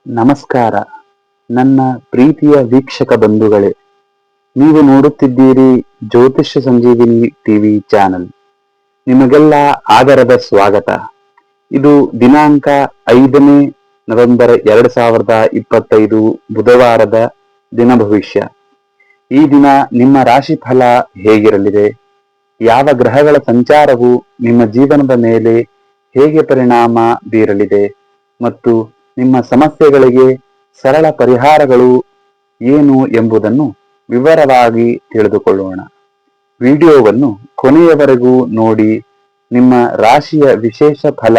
ನಮಸ್ಕಾರ ನನ್ನ ಪ್ರೀತಿಯ ವೀಕ್ಷಕ ಬಂಧುಗಳೇ, ನೀವು ನೋಡುತ್ತಿದ್ದೀರಿ ಜ್ಯೋತಿಷ್ಯ ಸಂಜೀವಿನಿ ಟಿವಿ ಚಾನೆಲ್. ನಿಮಗೆಲ್ಲ ಆದರದ ಸ್ವಾಗತ. ಇದು ದಿನಾಂಕ 5ನೇ ನವೆಂಬರ್ 2025 ಬುಧವಾರದ ದಿನ ಭವಿಷ್ಯ. ಈ ದಿನ ನಿಮ್ಮ ರಾಶಿ ಫಲ ಹೇಗಿರಲಿದೆ, ಯಾವ ಗ್ರಹಗಳ ಸಂಚಾರವು ನಿಮ್ಮ ಜೀವನದ ಮೇಲೆ ಹೇಗೆ ಪರಿಣಾಮ ಬೀರಲಿದೆ ಮತ್ತು ನಿಮ್ಮ ಸಮಸ್ಯೆಗಳಿಗೆ ಸರಳ ಪರಿಹಾರಗಳು ಏನು ಎಂಬುದನ್ನು ವಿವರವಾಗಿ ತಿಳಿದುಕೊಳ್ಳೋಣ. ವಿಡಿಯೋವನ್ನು ಕೊನೆಯವರೆಗೂ ನೋಡಿ ನಿಮ್ಮ ರಾಶಿಯ ವಿಶೇಷ ಫಲ,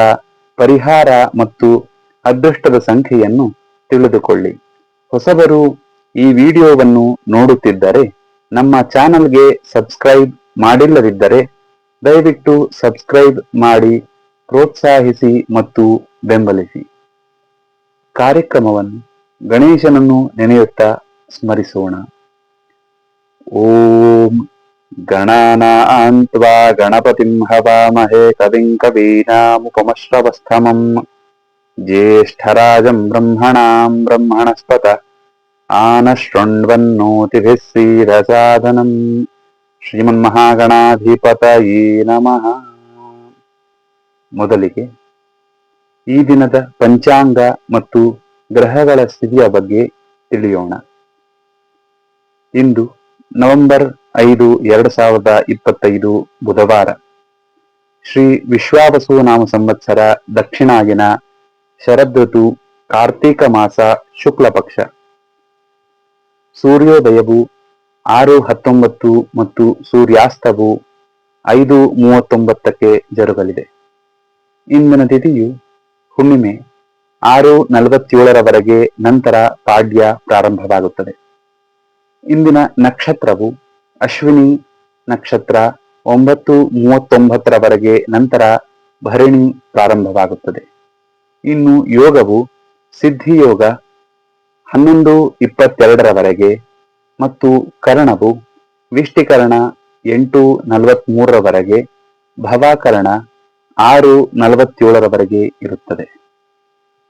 ಪರಿಹಾರ ಮತ್ತು ಅದೃಷ್ಟದ ಸಂಖ್ಯೆಯನ್ನು ತಿಳಿದುಕೊಳ್ಳಿ. ಹೊಸಬರು ಈ ವಿಡಿಯೋವನ್ನು ನೋಡುತ್ತಿದ್ದರೆ ನಮ್ಮ ಚಾನಲ್ಗೆ ಸಬ್ಸ್ಕ್ರೈಬ್ ಮಾಡಿಲ್ಲದಿದ್ದರೆ ದಯವಿಟ್ಟು ಸಬ್ಸ್ಕ್ರೈಬ್ ಮಾಡಿ ಪ್ರೋತ್ಸಾಹಿಸಿ ಮತ್ತು ಬೆಂಬಲಿಸಿ. ಕಾರ್ಯಕ್ರಮವನ್ನು ಗಣೇಶನನ್ನು ನೆನೆಯುತ್ತಾ ಸ್ಮರಿಸೋಣ. ಓಂ ಗಣಾನಾಂ ತ್ವಾ ಗಣಪತಿಂ ಹವಾಮಹೇ ಕವಿಂ ಕವೀನಾಮುಪಮಶ್ರವಸ್ತಮಂ ಜ್ಯೇಷ್ಠರಾಜಂ ಬ್ರಹ್ಮಣಾಂ ಬ್ರಹ್ಮಣಸ್ಪತ ಆನಶೃಣ್ವನ್ನೋತಿಭಿಃ ಸೀದಸಾದನಂ. ಶ್ರೀಮನ್ಮಹಾಗಣಾಧಿಪತಯೇ ನಮಃ. ಮೊದಲಿಗೆ ಈ ದಿನದ ಪಂಚಾಂಗ ಮತ್ತು ಗ್ರಹಗಳ ಸ್ಥಿತಿಯ ಬಗ್ಗೆ ತಿಳಿಯೋಣ. ಇಂದು ನವೆಂಬರ್ 5, 2025 ಬುಧವಾರ. ಶ್ರೀ ವಿಶ್ವಾವಸು ನಾಮ ಸಂವತ್ಸರ, ದಕ್ಷಿಣಾಯನ, ಶರದೃತು, ಕಾರ್ತೀಕ ಮಾಸ, ಶುಕ್ಲ ಪಕ್ಷ. ಸೂರ್ಯೋದಯವು 6:19 ಮತ್ತು ಸೂರ್ಯಾಸ್ತವು 5:39 ಜರುಗಲಿದೆ. ಇಂದಿನ ತಿಥಿಯು ಹುಣ್ಣಿಮೆ 6:47 ನಂತರ ಪಾಡ್ಯ ಪ್ರಾರಂಭವಾಗುತ್ತದೆ. ಇಂದಿನ ನಕ್ಷತ್ರವು ಅಶ್ವಿನಿ ನಕ್ಷತ್ರ 9:39 ನಂತರ ಭರಣಿ ಪ್ರಾರಂಭವಾಗುತ್ತದೆ. ಇನ್ನು ಯೋಗವು ಸಿದ್ಧಿಯೋಗ 11:22 ಮತ್ತು ಕರಣವು ವಿಷ್ಟಿಕರಣ 8:43 ಭವಾಕರಣ 6:47 ಇರುತ್ತದೆ.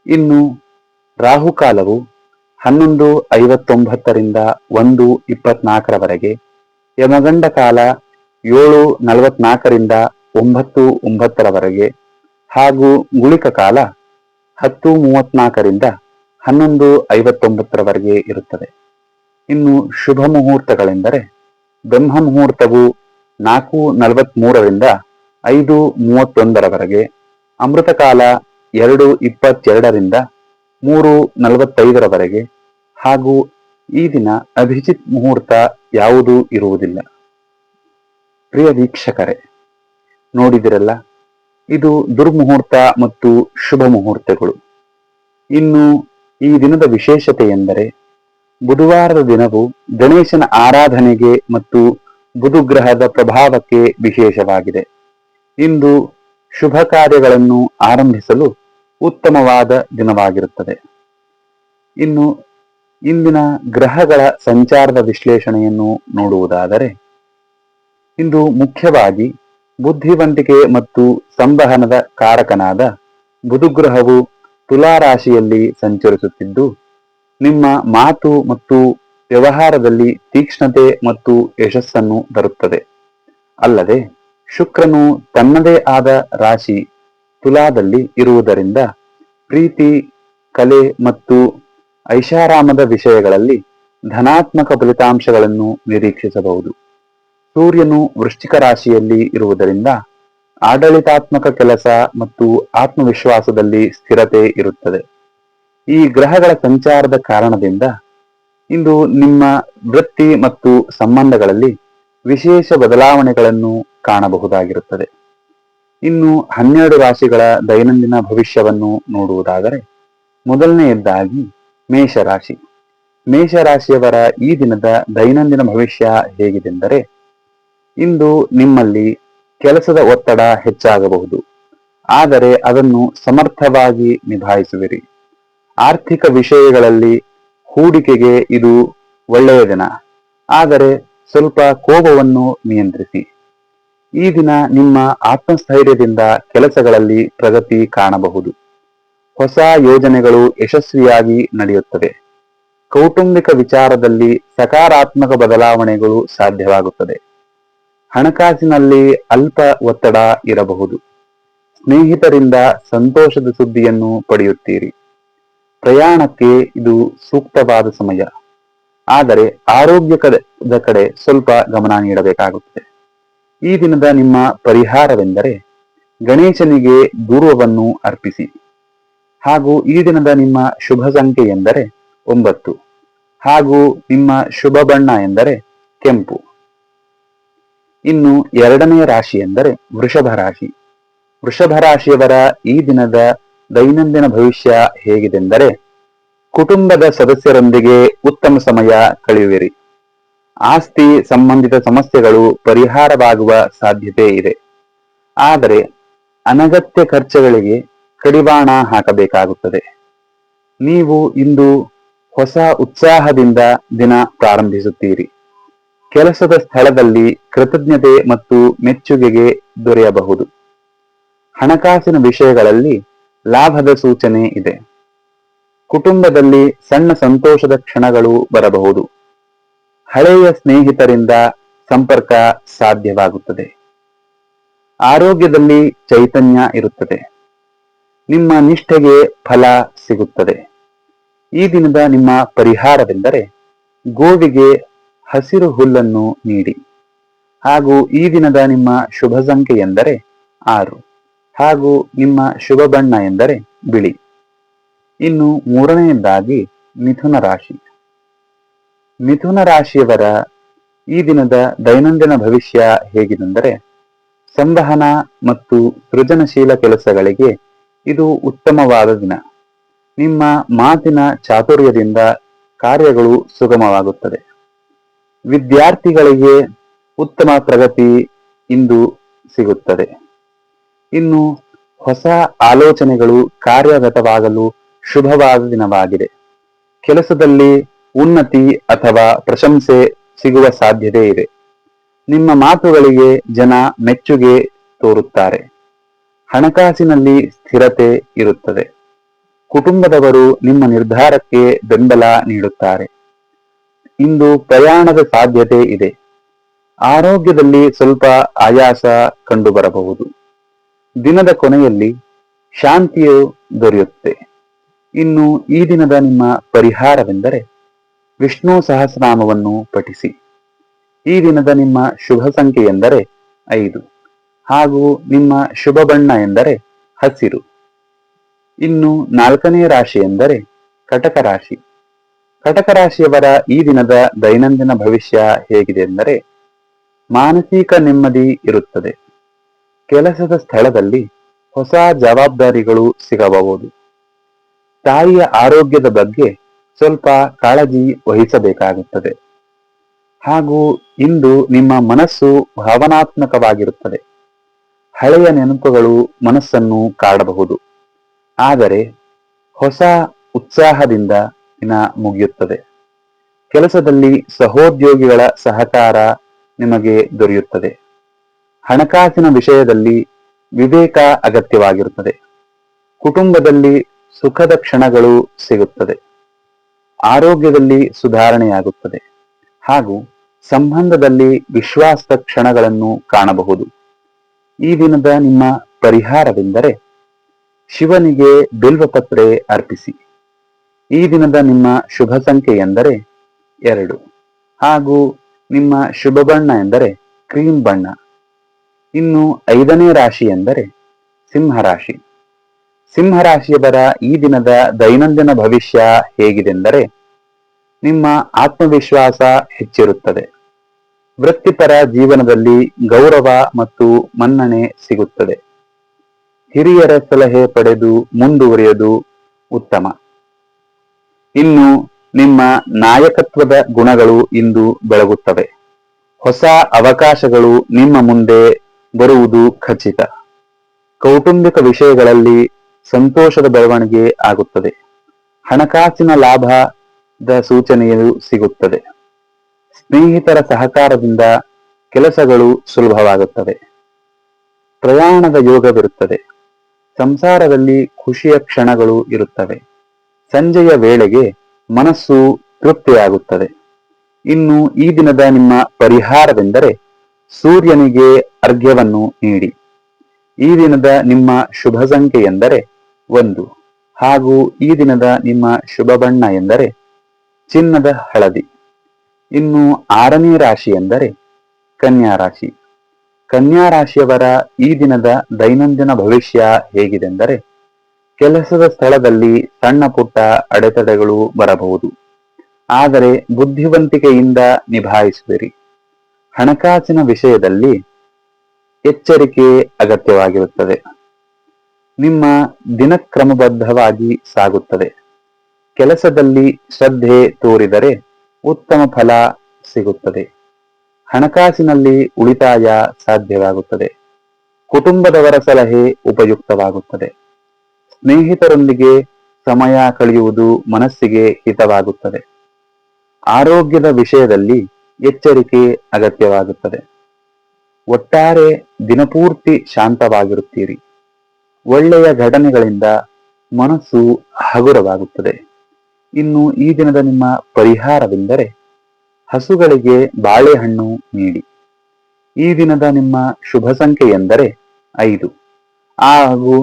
ಇನ್ನು ರಾಹುಕಾಲವು 11:59 1:24 ಯಮಗಂಡ ಕಾಲ 7:44 9:09 ಹಾಗೂ ಗುಳಿಕ ಕಾಲ 10:34 11:59 ಇರುತ್ತದೆ. ಇನ್ನು ಶುಭ ಮುಹೂರ್ತಗಳೆಂದರೆ ಬ್ರಹ್ಮ ಮುಹೂರ್ತವು 4:43 5:31 ಅಮೃತ ಕಾಲ 2:22 3:45 ಹಾಗೂ ಈ ದಿನ ಅಭಿಜಿತ್ ಮುಹೂರ್ತ ಯಾವುದೂ ಇರುವುದಿಲ್ಲ. ಪ್ರಿಯ ವೀಕ್ಷಕರೇ, ನೋಡಿದಿರಲ್ಲ, ಇದು ದುರ್ಮುಹೂರ್ತ ಮತ್ತು ಶುಭ ಮುಹೂರ್ತಗಳು. ಇನ್ನು ಈ ದಿನದ ವಿಶೇಷತೆ ಎಂದರೆ ಬುಧವಾರದ ದಿನವು ಗಣೇಶನ ಆರಾಧನೆಗೆ ಮತ್ತು ಬುಧ ಗ್ರಹದ ಪ್ರಭಾವಕ್ಕೆ ವಿಶೇಷವಾಗಿದೆ. ಇಂದು ಶುಭ ಕಾರ್ಯಗಳನ್ನು ಆರಂಭಿಸಲು ಉತ್ತಮವಾದ ದಿನವಾಗಿರುತ್ತದೆ. ಇನ್ನು ಇಂದಿನ ಗ್ರಹಗಳ ಸಂಚಾರದ ವಿಶ್ಲೇಷಣೆಯನ್ನು ನೋಡುವುದಾದರೆ, ಇಂದು ಮುಖ್ಯವಾಗಿ ಬುದ್ಧಿವಂತಿಕೆ ಮತ್ತು ಸಂವಹನದ ಕಾರಕನಾದ ಬುಧಗ್ರಹವು ತುಲಾ ರಾಶಿಯಲ್ಲಿ ಸಂಚರಿಸುತ್ತಿದ್ದು, ನಿಮ್ಮ ಮಾತು ಮತ್ತು ವ್ಯವಹಾರದಲ್ಲಿ ತೀಕ್ಷ್ಣತೆ ಮತ್ತು ಯಶಸ್ಸನ್ನು ತರುತ್ತದೆ. ಅಲ್ಲದೆ ಶುಕ್ರನು ತನ್ನದೇ ಆದ ರಾಶಿ ತುಲಾದಲ್ಲಿ ಇರುವುದರಿಂದ ಪ್ರೀತಿ, ಕಲೆ ಮತ್ತು ಐಷಾರಾಮದ ವಿಷಯಗಳಲ್ಲಿ ಧನಾತ್ಮಕ ಫಲಿತಾಂಶಗಳನ್ನು ನಿರೀಕ್ಷಿಸಬಹುದು. ಸೂರ್ಯನು ವೃಶ್ಚಿಕ ರಾಶಿಯಲ್ಲಿ ಇರುವುದರಿಂದ ಆಡಳಿತಾತ್ಮಕ ಕೆಲಸ ಮತ್ತು ಆತ್ಮವಿಶ್ವಾಸದಲ್ಲಿ ಸ್ಥಿರತೆ ಇರುತ್ತದೆ. ಈ ಗ್ರಹಗಳ ಸಂಚಾರದ ಕಾರಣದಿಂದ ಇಂದು ನಿಮ್ಮ ವೃತ್ತಿ ಮತ್ತು ಸಂಬಂಧಗಳಲ್ಲಿ ವಿಶೇಷ ಬದಲಾವಣೆಗಳನ್ನು ಕಾಣಬಹುದಾಗಿರುತ್ತದೆ. ಇನ್ನು 12 ರಾಶಿಗಳ ದೈನಂದಿನ ಭವಿಷ್ಯವನ್ನು ನೋಡುವುದಾದರೆ, ಮೊದಲನೆಯದಾಗಿ ಮೇಷರಾಶಿ. ಮೇಷರಾಶಿಯವರ ಈ ದಿನದ ದೈನಂದಿನ ಭವಿಷ್ಯ ಹೇಗಿದೆಂದರೆ, ಇಂದು ನಿಮ್ಮಲ್ಲಿ ಕೆಲಸದ ಒತ್ತಡ ಹೆಚ್ಚಾಗಬಹುದು, ಆದರೆ ಅದನ್ನು ಸಮರ್ಥವಾಗಿ ನಿಭಾಯಿಸುವಿರಿ. ಆರ್ಥಿಕ ವಿಷಯಗಳಲ್ಲಿ ಹೂಡಿಕೆಗೆ ಇದು ಒಳ್ಳೆಯ ದಿನ, ಆದರೆ ಸ್ವಲ್ಪ ಕೋಪವನ್ನು ನಿಯಂತ್ರಿಸಿ. ಈ ದಿನ ನಿಮ್ಮ ಆತ್ಮಸ್ಥೈರ್ಯದಿಂದ ಕೆಲಸಗಳಲ್ಲಿ ಪ್ರಗತಿ ಕಾಣಬಹುದು. ಹೊಸ ಯೋಜನೆಗಳು ಯಶಸ್ವಿಯಾಗಿ ನಡೆಯುತ್ತವೆ. ಕೌಟುಂಬಿಕ ವಿಚಾರದಲ್ಲಿ ಸಕಾರಾತ್ಮಕ ಬದಲಾವಣೆಗಳು ಸಾಧ್ಯವಾಗುತ್ತದೆ. ಹಣಕಾಸಿನಲ್ಲಿ ಅಲ್ಪ ಒತ್ತಡ ಇರಬಹುದು. ಸ್ನೇಹಿತರಿಂದ ಸಂತೋಷದ ಸುದ್ದಿಯನ್ನು ಪಡೆಯುತ್ತೀರಿ. ಪ್ರಯಾಣಕ್ಕೆ ಇದು ಸೂಕ್ತವಾದ ಸಮಯ, ಆದರೆ ಆರೋಗ್ಯದ ಕಡೆ ಸ್ವಲ್ಪ ಗಮನ ನೀಡಬೇಕಾಗುತ್ತದೆ. ಈ ದಿನದ ನಿಮ್ಮ ಪರಿಹಾರವೆಂದರೆ ಗಣೇಶನಿಗೆ ದೂರ್ವವನ್ನು ಅರ್ಪಿಸಿ. ಹಾಗೂ ಈ ದಿನದ ನಿಮ್ಮ ಶುಭ ಸಂಖ್ಯೆ ಎಂದರೆ 9 ಹಾಗೂ ನಿಮ್ಮ ಶುಭ ಬಣ್ಣ ಎಂದರೆ ಕೆಂಪು. ಇನ್ನು ಎರಡನೆಯ ರಾಶಿ ಎಂದರೆ ವೃಷಭ ರಾಶಿ. ವೃಷಭ ರಾಶಿಯವರ ಈ ದಿನದ ದೈನಂದಿನ ಭವಿಷ್ಯ ಹೇಗಿದೆಂದರೆ, ಕುಟುಂಬದ ಸದಸ್ಯರೊಂದಿಗೆ ಉತ್ತಮ ಸಮಯ ಕಳೆಯುವಿರಿ. ಆಸ್ತಿ ಸಂಬಂಧಿತ ಸಮಸ್ಯೆಗಳು ಪರಿಹಾರವಾಗುವ ಸಾಧ್ಯತೆ ಇದೆ. ಆದರೆ ಅನಗತ್ಯ ಖರ್ಚುಗಳಿಗೆ ಕಡಿವಾಣ ಹಾಕಬೇಕಾಗುತ್ತದೆ. ನೀವು ಇಂದು ಹೊಸ ಉತ್ಸಾಹದಿಂದ ದಿನ ಪ್ರಾರಂಭಿಸುತ್ತೀರಿ. ಕೆಲಸದ ಸ್ಥಳದಲ್ಲಿ ಕೃತಜ್ಞತೆ ಮತ್ತು ಮೆಚ್ಚುಗೆಗೆ ದೊರೆಯಬಹುದು. ಹಣಕಾಸಿನ ವಿಷಯಗಳಲ್ಲಿ ಲಾಭದ ಸೂಚನೆ ಇದೆ. ಕುಟುಂಬದಲ್ಲಿ ಸಣ್ಣ ಸಂತೋಷದ ಕ್ಷಣಗಳು ಬರಬಹುದು. ಹಳೆಯ ಸ್ನೇಹಿತರಿಂದ ಸಂಪರ್ಕ ಸಾಧ್ಯವಾಗುತ್ತದೆ. ಆರೋಗ್ಯದಲ್ಲಿ ಚೈತನ್ಯ ಇರುತ್ತದೆ. ನಿಮ್ಮ ನಿಷ್ಠೆಗೆ ಫಲ ಸಿಗುತ್ತದೆ. ಈ ದಿನದ ನಿಮ್ಮ ಪರಿಹಾರವೆಂದರೆ ಗೋವಿಗೆ ಹಸಿರು ಹುಲ್ಲನ್ನು ನೀಡಿ. ಹಾಗೂ ಈ ದಿನದ ನಿಮ್ಮ ಶುಭ ಸಂಖ್ಯೆ ಎಂದರೆ 6 ಹಾಗೂ ನಿಮ್ಮ ಶುಭ ಬಣ್ಣ ಎಂದರೆ ಬಿಳಿ. ಇನ್ನು ಮೂರನೆಯದಾಗಿ ಮಿಥುನ ರಾಶಿ. ಮಿಥುನ ರಾಶಿಯವರ ಈ ದಿನದ ದೈನಂದಿನ ಭವಿಷ್ಯ ಹೇಗಿದೆಂದರೆ, ಸಂವಹನ ಮತ್ತು ಸೃಜನಶೀಲ ಕೆಲಸಗಳಿಗೆ ಇದು ಉತ್ತಮವಾದ ದಿನ. ನಿಮ್ಮ ಮಾತಿನ ಚಾತುರ್ಯದಿಂದ ಕಾರ್ಯಗಳು ಸುಗಮವಾಗುತ್ತದೆ. ವಿದ್ಯಾರ್ಥಿಗಳಿಗೆ ಉತ್ತಮ ಪ್ರಗತಿ ಇಂದು ಸಿಗುತ್ತದೆ. ಇನ್ನು ಹೊಸ ಆಲೋಚನೆಗಳು ಕಾರ್ಯಗತವಾಗಲು ಶುಭವಾದ ದಿನವಾಗಿದೆ. ಕೆಲಸದಲ್ಲಿ ಉನ್ನತಿ ಅಥವಾ ಪ್ರಶಂಸೆ ಸಿಗುವ ಸಾಧ್ಯತೆ ಇದೆ. ನಿಮ್ಮ ಮಾತುಗಳಿಗೆ ಜನ ಮೆಚ್ಚುಗೆ ತೋರುತ್ತಾರೆ. ಹಣಕಾಸಿನಲ್ಲಿ ಸ್ಥಿರತೆ ಇರುತ್ತದೆ. ಕುಟುಂಬದವರು ನಿಮ್ಮ ನಿರ್ಧಾರಕ್ಕೆ ಬೆಂಬಲ ನೀಡುತ್ತಾರೆ. ಇಂದು ಪ್ರಯಾಣದ ಸಾಧ್ಯತೆ ಇದೆ. ಆರೋಗ್ಯದಲ್ಲಿ ಸ್ವಲ್ಪ ಆಯಾಸ ಕಂಡುಬರಬಹುದು. ದಿನದ ಕೊನೆಯಲ್ಲಿ ಶಾಂತಿಯು ದೊರೆಯುತ್ತೆ. ಇನ್ನು ಈ ದಿನದ ನಿಮ್ಮ ಪರಿಹಾರವೆಂದರೆ ವಿಷ್ಣು ಸಹಸ್ರನಾಮವನ್ನು ಪಠಿಸಿ. ಈ ದಿನದ ನಿಮ್ಮ ಶುಭ ಸಂಖ್ಯೆ ಎಂದರೆ 5 ಹಾಗೂ ನಿಮ್ಮ ಶುಭ ಬಣ್ಣ ಎಂದರೆ ಹಸಿರು. ಇನ್ನು ನಾಲ್ಕನೇ ರಾಶಿ ಎಂದರೆ ಕಟಕ ರಾಶಿ. ಕಟಕ ರಾಶಿಯವರ ಈ ದಿನದ ದೈನಂದಿನ ಭವಿಷ್ಯ ಹೇಗಿದೆ ಎಂದರೆ, ಮಾನಸಿಕ ನೆಮ್ಮದಿ ಇರುತ್ತದೆ. ಕೆಲಸದ ಸ್ಥಳದಲ್ಲಿ ಹೊಸ ಜವಾಬ್ದಾರಿಗಳು ಸಿಗಬಹುದು. ತಾಯಿಯ ಆರೋಗ್ಯದ ಬಗ್ಗೆ ಸ್ವಲ್ಪ ಕಾಳಜಿ ವಹಿಸಬೇಕಾಗುತ್ತದೆ. ಹಾಗೂ ಇಂದು ನಿಮ್ಮ ಮನಸ್ಸು ಭಾವನಾತ್ಮಕವಾಗಿರುತ್ತದೆ. ಹಳೆಯ ನೆನಪುಗಳು ಮನಸ್ಸನ್ನು ಕಾಡಬಹುದು. ಆದರೆ ಹೊಸ ಉತ್ಸಾಹದಿಂದ ದಿನ ಮುಗಿಯುತ್ತದೆ. ಕೆಲಸದಲ್ಲಿ ಸಹೋದ್ಯೋಗಿಗಳ ಸಹಕಾರ ನಿಮಗೆ ದೊರೆಯುತ್ತದೆ. ಹಣಕಾಸಿನ ವಿಷಯದಲ್ಲಿ ವಿವೇಕ ಅಗತ್ಯವಾಗಿರುತ್ತದೆ. ಕುಟುಂಬದಲ್ಲಿ ಸುಖದ ಕ್ಷಣಗಳು ಸಿಗುತ್ತದೆ. ಆರೋಗ್ಯದಲ್ಲಿ ಸುಧಾರಣೆಯಾಗುತ್ತದೆ. ಹಾಗೂ ಸಂಬಂಧದಲ್ಲಿ ವಿಶ್ವಾಸದ ಕ್ಷಣಗಳನ್ನು ಕಾಣಬಹುದು. ಈ ದಿನದ ನಿಮ್ಮ ಪರಿಹಾರವೆಂದರೆ ಶಿವನಿಗೆ ಬಿಲ್ವಪತ್ರೆ ಅರ್ಪಿಸಿ. ಈ ದಿನದ ನಿಮ್ಮ ಶುಭ ಸಂಖ್ಯೆ ಎಂದರೆ 2 ಹಾಗೂ ನಿಮ್ಮ ಶುಭ ಬಣ್ಣ ಎಂದರೆ ಕ್ರೀಮ್ ಬಣ್ಣ. ಇನ್ನು 5ನೇ ರಾಶಿ ಎಂದರೆ ಸಿಂಹರಾಶಿ. ಸಿಂಹರಾಶಿಯವರ ಈ ದಿನದ ದೈನಂದಿನ ಭವಿಷ್ಯ ಹೇಗಿದೆಂದರೆ, ನಿಮ್ಮ ಆತ್ಮವಿಶ್ವಾಸ ಹೆಚ್ಚಿರುತ್ತದೆ. ವೃತ್ತಿಪರ ಜೀವನದಲ್ಲಿ ಗೌರವ ಮತ್ತು ಮನ್ನಣೆ ಸಿಗುತ್ತದೆ. ಹಿರಿಯರ ಸಲಹೆ ಪಡೆದು ಮುಂದುವರಿಯುವುದು ಉತ್ತಮ. ಇನ್ನು ನಿಮ್ಮ ನಾಯಕತ್ವದ ಗುಣಗಳು ಇಂದು ಬೆಳಗುತ್ತವೆ. ಹೊಸ ಅವಕಾಶಗಳು ನಿಮ್ಮ ಮುಂದೆ ಬರುವುದು ಖಚಿತ. ಕೌಟುಂಬಿಕ ವಿಷಯಗಳಲ್ಲಿ ಸಂತೋಷದ ಬೆಳವಣಿಗೆ ಆಗುತ್ತದೆ. ಹಣಕಾಸಿನ ಲಾಭದ ಸೂಚನೆಯು ಸಿಗುತ್ತದೆ. ಸ್ನೇಹಿತರ ಸಹಕಾರದಿಂದ ಕೆಲಸಗಳು ಸುಲಭವಾಗುತ್ತವೆ. ಪ್ರಯಾಣದ ಯೋಗವಿರುತ್ತದೆ. ಸಂಸಾರದಲ್ಲಿ ಖುಷಿಯ ಕ್ಷಣಗಳು ಇರುತ್ತವೆ. ಸಂಜೆಯ ವೇಳೆಗೆ ಮನಸ್ಸು ತೃಪ್ತಿಯಾಗುತ್ತದೆ. ಇನ್ನು ಈ ದಿನದ ನಿಮ್ಮ ಪರಿಹಾರವೆಂದರೆ ಸೂರ್ಯನಿಗೆ ಅರ್ಘ್ಯವನ್ನು ನೀಡಿ. ಈ ದಿನದ ನಿಮ್ಮ ಶುಭ ಸಂಖ್ಯೆ ಎಂದರೆ 1 ಹಾಗೂ ಈ ದಿನದ ನಿಮ್ಮ ಶುಭ ಬಣ್ಣ ಎಂದರೆ ಚಿನ್ನದ ಹಳದಿ. ಇನ್ನು 6ನೇ ರಾಶಿ ಎಂದರೆ ಕನ್ಯಾ ರಾಶಿ. ಕನ್ಯಾ ರಾಶಿಯವರ ಈ ದಿನದ ದೈನಂದಿನ ಭವಿಷ್ಯ ಹೇಗಿದೆಂದರೆ, ಕೆಲಸದ ಸ್ಥಳದಲ್ಲಿ ಸಣ್ಣ ಪುಟ್ಟ ಅಡೆತಡೆಗಳು ಬರಬಹುದು, ಆದರೆ ಬುದ್ಧಿವಂತಿಕೆಯಿಂದ ನಿಭಾಯಿಸುವಿರಿ. ಹಣಕಾಸಿನ ವಿಷಯದಲ್ಲಿ ಎಚ್ಚರಿಕೆ ಅಗತ್ಯವಾಗಿರುತ್ತದೆ. ನಿಮ್ಮ ದಿನಕ್ರಮಬದ್ಧವಾಗಿ ಸಾಗುತ್ತದೆ. ಕೆಲಸದಲ್ಲಿ ಶ್ರದ್ಧೆ ತೋರಿದರೆ ಉತ್ತಮ ಫಲ ಸಿಗುತ್ತದೆ. ಹಣಕಾಸಿನಲ್ಲಿ ಉಳಿತಾಯ ಸಾಧ್ಯವಾಗುತ್ತದೆ. ಕುಟುಂಬದವರ ಸಲಹೆ ಉಪಯುಕ್ತವಾಗುತ್ತದೆ. ಸ್ನೇಹಿತರೊಂದಿಗೆ ಸಮಯ ಕಳೆಯುವುದು ಮನಸ್ಸಿಗೆ ಹಿತವಾಗುತ್ತದೆ. ಆರೋಗ್ಯದ ವಿಷಯದಲ್ಲಿ ಎಚ್ಚರಿಕೆ ಅಗತ್ಯವಾಗುತ್ತದೆ. ಒಟ್ಟಾರೆ ದಿನಪೂರ್ತಿ ಶಾಂತವಾಗಿರುತ್ತೀರಿ. ಒಳ್ಳೆಯ ಘಟನೆಗಳಿಂದ ಮನಸ್ಸು ಹಗುರವಾಗುತ್ತದೆ. ಇನ್ನು ಈ ದಿನದ ನಿಮ್ಮ ಪರಿಹಾರವೆಂದರೆ ಹಸುಗಳಿಗೆ ಬಾಳೆಹಣ್ಣು ನೀಡಿ. ಈ ದಿನದ ನಿಮ್ಮ ಶುಭ ಸಂಖ್ಯೆ ಎಂದರೆ 5 ಹಾಗೂ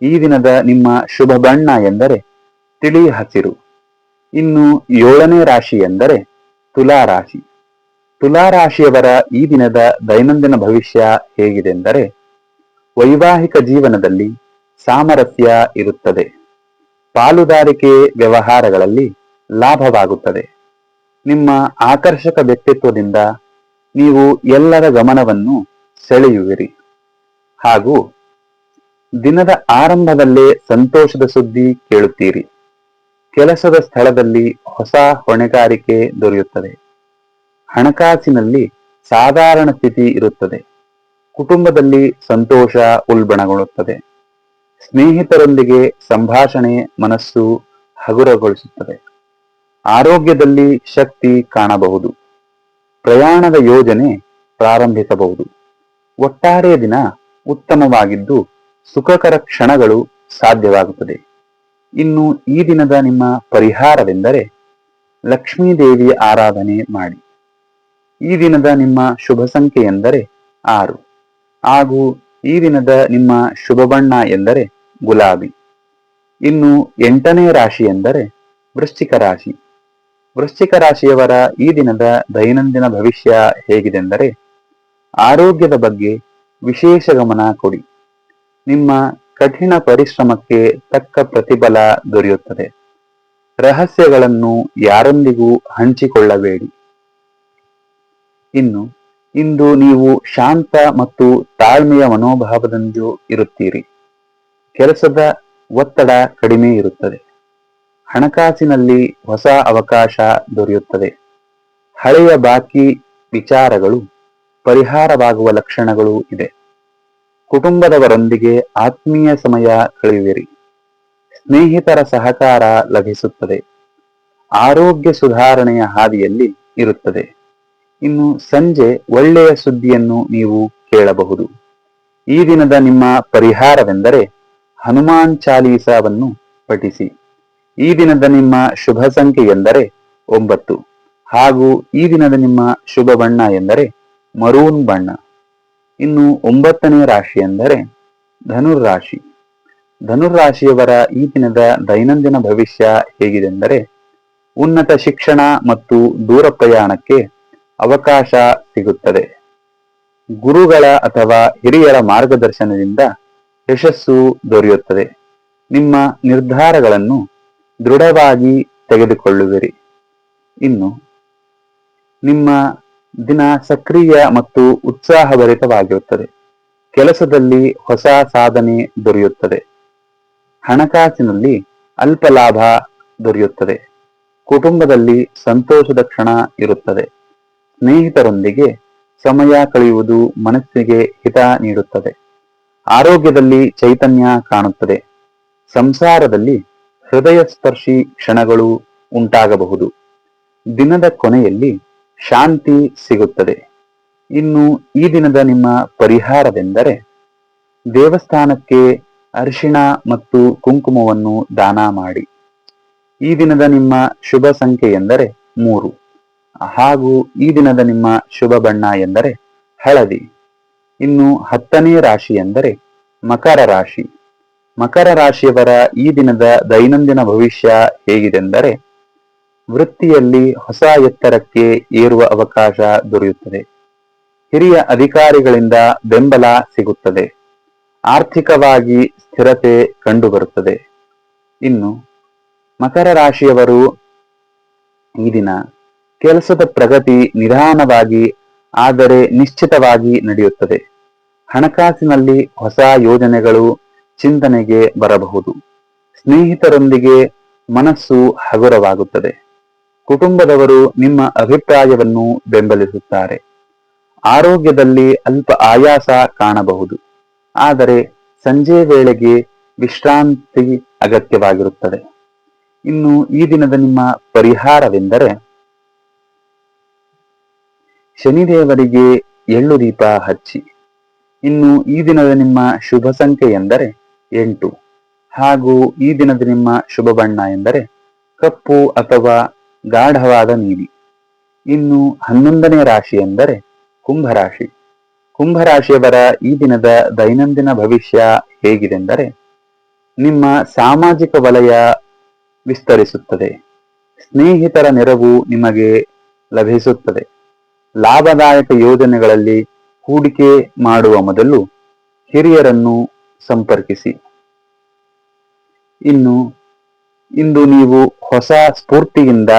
ಈ ದಿನದ ನಿಮ್ಮ ಶುಭ ಬಣ್ಣ ಎಂದರೆ ತಿಳಿ ಹಸಿರು. ಇನ್ನು 7ನೇ ರಾಶಿ ಎಂದರೆ ತುಲಾ ರಾಶಿ. ತುಲಾ ರಾಶಿಯವರ ಈ ದಿನದ ದೈನಂದಿನ ಭವಿಷ್ಯ ಹೇಗಿದೆಂದರೆ, ವೈವಾಹಿಕ ಜೀವನದಲ್ಲಿ ಸಾಮರಸ್ಯ ಇರುತ್ತದೆ. ಪಾಲುದಾರಿಕೆ ವ್ಯವಹಾರಗಳಲ್ಲಿ ಲಾಭವಾಗುತ್ತದೆ. ನಿಮ್ಮ ಆಕರ್ಷಕ ವ್ಯಕ್ತಿತ್ವದಿಂದ ನೀವು ಎಲ್ಲರ ಗಮನವನ್ನು ಸೆಳೆಯುವಿರಿ ಹಾಗೂ ದಿನದ ಆರಂಭದಲ್ಲೇ ಸಂತೋಷದ ಸುದ್ದಿ ಕೇಳುತ್ತೀರಿ. ಕೆಲಸದ ಸ್ಥಳದಲ್ಲಿ ಹೊಸ ಹೊಣೆಗಾರಿಕೆ ದೊರೆಯುತ್ತದೆ. ಹಣಕಾಸಿನಲ್ಲಿ ಸಾಧಾರಣ ಸ್ಥಿತಿ ಇರುತ್ತದೆ. ಕುಟುಂಬದಲ್ಲಿ ಸಂತೋಷ ಉಲ್ಬಣಗೊಳ್ಳುತ್ತದೆ. ಸ್ನೇಹಿತರೊಂದಿಗೆ ಸಂಭಾಷಣೆ ಮನಸ್ಸು ಹಗುರಗೊಳಿಸುತ್ತದೆ. ಆರೋಗ್ಯದಲ್ಲಿ ಶಕ್ತಿ ಕಾಣಬಹುದು. ಪ್ರಯಾಣದ ಯೋಜನೆ ಪ್ರಾರಂಭಿಸಬಹುದು. ಒಟ್ಟಾರೆ ದಿನ ಉತ್ತಮವಾಗಿದ್ದು ಸುಖಕರ ಕ್ಷಣಗಳು ಸಾಧ್ಯವಾಗುತ್ತದೆ. ಇನ್ನು ಈ ದಿನದ ನಿಮ್ಮ ಪರಿಹಾರವೆಂದರೆ ಲಕ್ಷ್ಮೀದೇವಿಯ ಆರಾಧನೆ ಮಾಡಿ. ಈ ದಿನದ ನಿಮ್ಮ ಶುಭ ಸಂಖ್ಯೆ ಎಂದರೆ 6 ಹಾಗೂ ಈ ದಿನದ ನಿಮ್ಮ ಶುಭ ಬಣ್ಣ ಎಂದರೆ ಗುಲಾಬಿ. ಇನ್ನು 8ನೇ ರಾಶಿ ಎಂದರೆ ವೃಶ್ಚಿಕ ರಾಶಿ. ವೃಶ್ಚಿಕ ರಾಶಿಯವರ ಈ ದಿನದ ದೈನಂದಿನ ಭವಿಷ್ಯ ಹೇಗಿದೆಂದರೆ, ಆರೋಗ್ಯದ ಬಗ್ಗೆ ವಿಶೇಷ ಗಮನ ಕೊಡಿ. ನಿಮ್ಮ ಕಠಿಣ ಪರಿಶ್ರಮಕ್ಕೆ ತಕ್ಕ ಪ್ರತಿಫಲ ದೊರೆಯುತ್ತದೆ. ರಹಸ್ಯಗಳನ್ನು ಯಾರೊಂದಿಗೂ ಹಂಚಿಕೊಳ್ಳಬೇಡಿ. ಇಂದು ನೀವು ಶಾಂತ ಮತ್ತು ತಾಳ್ಮೆಯ ಮನೋಭಾವದಿಂದ ಇರುತ್ತೀರಿ. ಕೆಲಸದ ಒತ್ತಡ ಕಡಿಮೆ ಇರುತ್ತದೆ. ಹಣಕಾಸಿನಲ್ಲಿ ಹೊಸ ಅವಕಾಶ ದೊರೆಯುತ್ತದೆ. ಹಳೆಯ ಬಾಕಿ ವಿಚಾರಗಳು ಪರಿಹಾರವಾಗುವ ಲಕ್ಷಣಗಳು ಇದೆ. ಕುಟುಂಬದವರೊಂದಿಗೆ ಆತ್ಮೀಯ ಸಮಯ ಕಳೆಯುವಿರಿ. ಸ್ನೇಹಿತರ ಸಹಕಾರ ಲಭಿಸುತ್ತದೆ. ಆರೋಗ್ಯ ಸುಧಾರಣೆಯ ಹಾದಿಯಲ್ಲಿ ಇರುತ್ತದೆ. ಇನ್ನು ಸಂಜೆ ಒಳ್ಳೆಯ ಸುದ್ದಿಯನ್ನು ನೀವು ಕೇಳಬಹುದು. ಈ ದಿನದ ನಿಮ್ಮ ಪರಿಹಾರವೆಂದರೆ ಹನುಮಾನ್ ಚಾಲೀಸವನ್ನು ಪಠಿಸಿ. ಈ ದಿನದ ನಿಮ್ಮ ಶುಭ ಸಂಖ್ಯೆ ಎಂದರೆ 9 ಹಾಗೂ ಈ ದಿನದ ನಿಮ್ಮ ಶುಭ ಬಣ್ಣ ಎಂದರೆ ಮರೂನ್ ಬಣ್ಣ. ಇನ್ನು 9ನೇ ರಾಶಿ ಎಂದರೆ ಧನುರ್ರಾಶಿ. ಧನುರ್ರಾಶಿಯವರ ಈ ದಿನದ ದೈನಂದಿನ ಭವಿಷ್ಯ ಹೇಗಿದೆಂದರೆ, ಉನ್ನತ ಶಿಕ್ಷಣ ಮತ್ತು ದೂರ ಪ್ರಯಾಣಕ್ಕೆ ಅವಕಾಶ ಸಿಗುತ್ತದೆ. ಗುರುಗಳ ಅಥವಾ ಹಿರಿಯರ ಮಾರ್ಗದರ್ಶನದಿಂದ ಯಶಸ್ಸು ದೊರೆಯುತ್ತದೆ. ನಿಮ್ಮ ನಿರ್ಧಾರಗಳನ್ನು ದೃಢವಾಗಿ ತೆಗೆದುಕೊಳ್ಳುವಿರಿ. ಇನ್ನು ನಿಮ್ಮ ದಿನ ಸಕ್ರಿಯ ಮತ್ತು ಉತ್ಸಾಹಭರಿತವಾಗಿರುತ್ತದೆ. ಕೆಲಸದಲ್ಲಿ ಹೊಸ ಸಾಧನೆ ದೊರೆಯುತ್ತದೆ. ಹಣಕಾಸಿನಲ್ಲಿ ಅಲ್ಪ ಲಾಭ ದೊರೆಯುತ್ತದೆ. ಕುಟುಂಬದಲ್ಲಿ ಸಂತೋಷದ ಕ್ಷಣ ಇರುತ್ತದೆ. ಸ್ನೇಹಿತರೊಂದಿಗೆ ಸಮಯ ಕಳೆಯುವುದು ಮನಸ್ಸಿಗೆ ಹಿತ ನೀಡುತ್ತದೆ. ಆರೋಗ್ಯದಲ್ಲಿ ಚೈತನ್ಯ ಕಾಣುತ್ತದೆ. ಸಂಸಾರದಲ್ಲಿ ಹೃದಯ ಸ್ಪರ್ಶಿ ಕ್ಷಣಗಳು ಉಂಟಾಗಬಹುದು. ದಿನದ ಕೊನೆಯಲ್ಲಿ ಶಾಂತಿ ಸಿಗುತ್ತದೆ. ಇನ್ನು ಈ ದಿನದ ನಿಮ್ಮ ಪರಿಹಾರವೆಂದರೆ ದೇವಸ್ಥಾನಕ್ಕೆ ಅರಿಶಿಣ ಮತ್ತು ಕುಂಕುಮವನ್ನು ದಾನ ಮಾಡಿ. ಈ ದಿನದ ನಿಮ್ಮ ಶುಭ ಸಂಖ್ಯೆ ಎಂದರೆ 3 ಹಾಗೂ ಈ ದಿನದ ನಿಮ್ಮ ಶುಭ ಬಣ್ಣ ಎಂದರೆ ಹಳದಿ. ಇನ್ನು 10ನೇ ರಾಶಿ ಎಂದರೆ ಮಕರ ರಾಶಿ. ಮಕರ ರಾಶಿಯವರ ಈ ದಿನದ ದೈನಂದಿನ ಭವಿಷ್ಯ ಹೇಗಿದೆಂದರೆ, ವೃತ್ತಿಯಲ್ಲಿ ಹೊಸ ಎತ್ತರಕ್ಕೆ ಏರುವ ಅವಕಾಶ ದೊರೆಯುತ್ತದೆ. ಹಿರಿಯ ಅಧಿಕಾರಿಗಳಿಂದ ಬೆಂಬಲ ಸಿಗುತ್ತದೆ. ಆರ್ಥಿಕವಾಗಿ ಸ್ಥಿರತೆ ಕಂಡುಬರುತ್ತದೆ. ಇನ್ನು ಮಕರ ರಾಶಿಯವರು ಈ ದಿನ ಕೆಲಸದ ಪ್ರಗತಿ ನಿಧಾನವಾಗಿ ಆದರೆ ನಿಶ್ಚಿತವಾಗಿ ನಡೆಯುತ್ತದೆ. ಹಣಕಾಸಿನಲ್ಲಿ ಹೊಸ ಯೋಜನೆಗಳು ಚಿಂತನೆಗೆ ಬರಬಹುದು. ಸ್ನೇಹಿತರೊಂದಿಗೆ ಮನಸ್ಸು ಹಗುರವಾಗುತ್ತದೆ. ಕುಟುಂಬದವರು ನಿಮ್ಮ ಅಭಿಪ್ರಾಯವನ್ನು ಬೆಂಬಲಿಸುತ್ತಾರೆ. ಆರೋಗ್ಯದಲ್ಲಿ ಅಲ್ಪ ಆಯಾಸ ಕಾಣಬಹುದು, ಆದರೆ ಸಂಜೆ ವೇಳೆಗೆ ವಿಶ್ರಾಂತಿ ಅಗತ್ಯವಾಗಿರುತ್ತದೆ. ಇನ್ನು ಈ ದಿನದ ನಿಮ್ಮ ಪರಿಹಾರವೆಂದರೆ, ಶನಿದೇವರಿಗೆ ಎಳ್ಳು ದೀಪ ಹಚ್ಚಿ. ಇನ್ನು ಈ ದಿನದ ನಿಮ್ಮ ಶುಭ ಸಂಖ್ಯೆ ಎಂದರೆ 8 ಹಾಗೂ ಈ ದಿನದ ನಿಮ್ಮ ಶುಭ ಬಣ್ಣ ಎಂದರೆ ಕಪ್ಪು ಅಥವಾ ಗಾಢವಾದ ನೀಲಿ. ಇನ್ನು 11ನೇ ರಾಶಿ ಎಂದರೆ ಕುಂಭರಾಶಿ. ಕುಂಭರಾಶಿಯವರ ಈ ದಿನದ ದೈನಂದಿನ ಭವಿಷ್ಯ ಹೇಗಿದೆಂದರೆ, ನಿಮ್ಮ ಸಾಮಾಜಿಕ ವಲಯ ವಿಸ್ತರಿಸುತ್ತದೆ. ಸ್ನೇಹಿತರ ನೆರವು ನಿಮಗೆ ಲಭಿಸುತ್ತದೆ. ಲಾಭದಾಯಕ ಯೋಜನೆಗಳಲ್ಲಿ ಹೂಡಿಕೆ ಮಾಡುವ ಮೊದಲು ಹಿರಿಯರನ್ನು ಸಂಪರ್ಕಿಸಿ. ಇಂದು ನೀವು ಹೊಸ ಸ್ಫೂರ್ತಿಯಿಂದ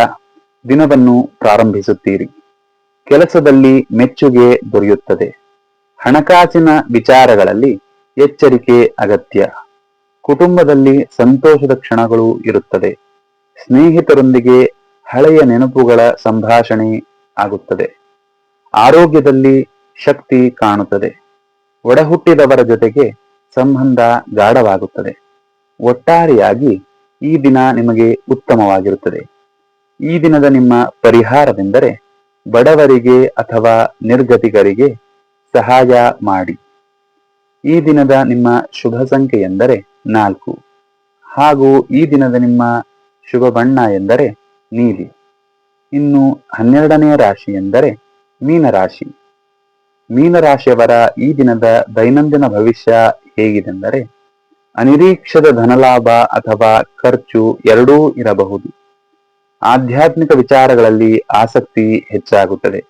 ದಿನವನ್ನು ಪ್ರಾರಂಭಿಸುತ್ತೀರಿ. ಕೆಲಸದಲ್ಲಿ ಮೆಚ್ಚುಗೆ ದೊರೆಯುತ್ತದೆ. ಹಣಕಾಸಿನ ವಿಚಾರಗಳಲ್ಲಿ ಎಚ್ಚರಿಕೆ ಅಗತ್ಯ. ಕುಟುಂಬದಲ್ಲಿ ಸಂತೋಷದ ಕ್ಷಣಗಳು ಇರುತ್ತದೆ. ಸ್ನೇಹಿತರೊಂದಿಗೆ ಹಳೆಯ ನೆನಪುಗಳ ಸಂಭಾಷಣೆ ಆಗುತ್ತದೆ. ಆರೋಗ್ಯದಲ್ಲಿ ಶಕ್ತಿ ಕಾಣುತ್ತದೆ. ಒಡಹುಟ್ಟಿದವರ ಜೊತೆಗೆ ಸಂಬಂಧ ಗಾಢವಾಗುತ್ತದೆ. ಒಟ್ಟಾರೆಯಾಗಿ ಈ ದಿನ ನಿಮಗೆ ಉತ್ತಮವಾಗಿರುತ್ತದೆ. ಈ ದಿನದ ನಿಮ್ಮ ಪರಿಹಾರವೆಂದರೆ, ಬಡವರಿಗೆ ಅಥವಾ ನಿರ್ಗತಿಕರಿಗೆ ಸಹಾಯ ಮಾಡಿ. ಈ ದಿನದ ನಿಮ್ಮ ಶುಭ ಸಂಖ್ಯೆ ಎಂದರೆ 4 ಹಾಗೂ ಈ ದಿನದ ನಿಮ್ಮ ಶುಭ ಬಣ್ಣ ಎಂದರೆ ನೀಲಿ. ಇನ್ನು 12ನೇ ರಾಶಿ ಎಂದರೆ ಮೀನರಾಶಿ. ಮೀನರಾಶಿಯವರ ಈ ದಿನದ ದೈನಂದಿನ ಭವಿಷ್ಯ ಹೇಗಿದೆಂದರೆ, ಅನಿರೀಕ್ಷಿತ ಧನಲಾಭ ಅಥವಾ ಖರ್ಚು ಎರಡೂ ಇರಬಹುದು. ಆಧ್ಯಾತ್ಮಿಕ ವಿಚಾರಗಳಲ್ಲಿ ಆಸಕ್ತಿ ಹೆಚ್ಚಾಗುತ್ತದೆ.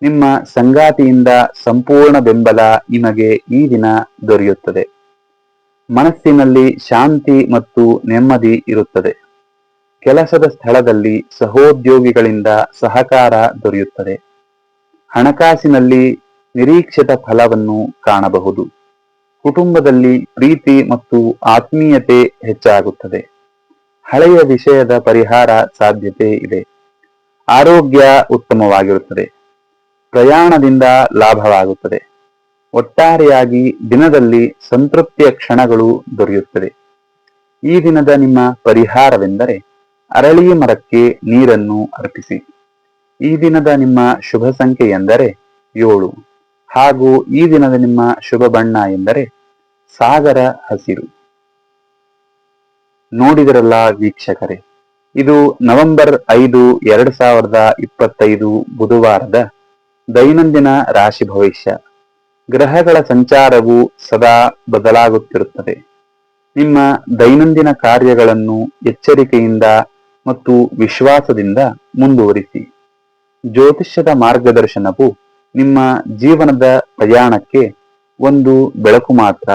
ನಿಮ್ಮ ಸಂಗಾತಿಯಿಂದ ಸಂಪೂರ್ಣ ಬೆಂಬಲ ನಿಮಗೆ ಈ ದಿನ ದೊರೆಯುತ್ತದೆ. ಮನಸ್ಸಿನಲ್ಲಿ ಶಾಂತಿ ಮತ್ತು ನೆಮ್ಮದಿ ಇರುತ್ತದೆ. ಕೆಲಸದ ಸ್ಥಳದಲ್ಲಿ ಸಹೋದ್ಯೋಗಿಗಳಿಂದ ಸಹಕಾರ ದೊರೆಯುತ್ತದೆ. ಹಣಕಾಸಿನಲ್ಲಿ ನಿರೀಕ್ಷಿತ ಫಲವನ್ನು ಕಾಣಬಹುದು. ಕುಟುಂಬದಲ್ಲಿ ಪ್ರೀತಿ ಮತ್ತು ಆತ್ಮೀಯತೆ ಹೆಚ್ಚಾಗುತ್ತದೆ. ಹಳೆಯ ವಿಷಯದ ಪರಿಹಾರ ಸಾಧ್ಯತೆ ಇದೆ. ಆರೋಗ್ಯ ಉತ್ತಮವಾಗಿರುತ್ತದೆ. ಪ್ರಯಾಣದಿಂದ ಲಾಭವಾಗುತ್ತದೆ. ಒಟ್ಟಾರೆಯಾಗಿ ದಿನದಲ್ಲಿ ಸಂತೃಪ್ತಿಯ ಕ್ಷಣಗಳು ದೊರೆಯುತ್ತದೆ. ಈ ದಿನದ ನಿಮ್ಮ ಪರಿಹಾರವೆಂದರೆ, ಅರಳಿ ಮರಕ್ಕೆ ನೀರನ್ನು ಅರ್ಪಿಸಿ. ಈ ದಿನದ ನಿಮ್ಮ ಶುಭ ಸಂಖ್ಯೆ ಎಂದರೆ 7 ಹಾಗೂ ಈ ದಿನದ ನಿಮ್ಮ ಶುಭ ಬಣ್ಣ ಎಂದರೆ ಸಾಗರ ಹಸಿರು. ನೋಡಿದರಲ್ಲ ವೀಕ್ಷಕರೇ, ಇದು ನವೆಂಬರ್ 5, 2025 ಬುಧವಾರದ ದೈನಂದಿನ ರಾಶಿ ಭವಿಷ್ಯ. ಗ್ರಹಗಳ ಸಂಚಾರವು ಸದಾ ಬದಲಾಗುತ್ತಿರುತ್ತದೆ. ನಿಮ್ಮ ದೈನಂದಿನ ಕಾರ್ಯಗಳನ್ನು ಎಚ್ಚರಿಕೆಯಿಂದ ಮತ್ತು ವಿಶ್ವಾಸದಿಂದ ಮುಂದುವರಿಸಿ. ಜ್ಯೋತಿಷ್ಯದ ಮಾರ್ಗದರ್ಶನವು ನಿಮ್ಮ ಜೀವನದ ಪ್ರಯಾಣಕ್ಕೆ ಒಂದು ಬೆಳಕು ಮಾತ್ರ.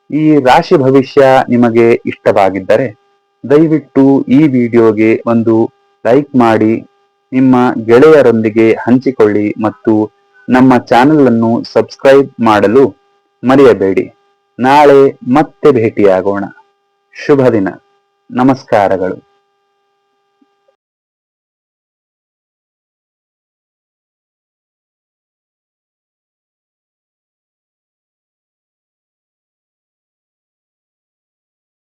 ಈ ರಾಶಿ ಭವಿಷ್ಯ ನಿಮಗೆ ಇಷ್ಟವಾಗಿದ್ದರೆ ದಯವಿಟ್ಟು ಈ ವಿಡಿಯೋಗೆ ಒಂದು ಲೈಕ್ ಮಾಡಿ, ನಿಮ್ಮ ಗೆಳೆಯರೊಂದಿಗೆ ಹಂಚಿಕೊಳ್ಳಿ ಮತ್ತು ನಮ್ಮ ಚಾನೆಲ್ ಅನ್ನು ಸಬ್ಸ್ಕ್ರೈಬ್ ಮಾಡಲು ಮರೆಯಬೇಡಿ. ನಾಳೆ ಮತ್ತೆ ಭೇಟಿಯಾಗೋಣ. ಶುಭ ದಿನ. ನಮಸ್ಕಾರಗಳು.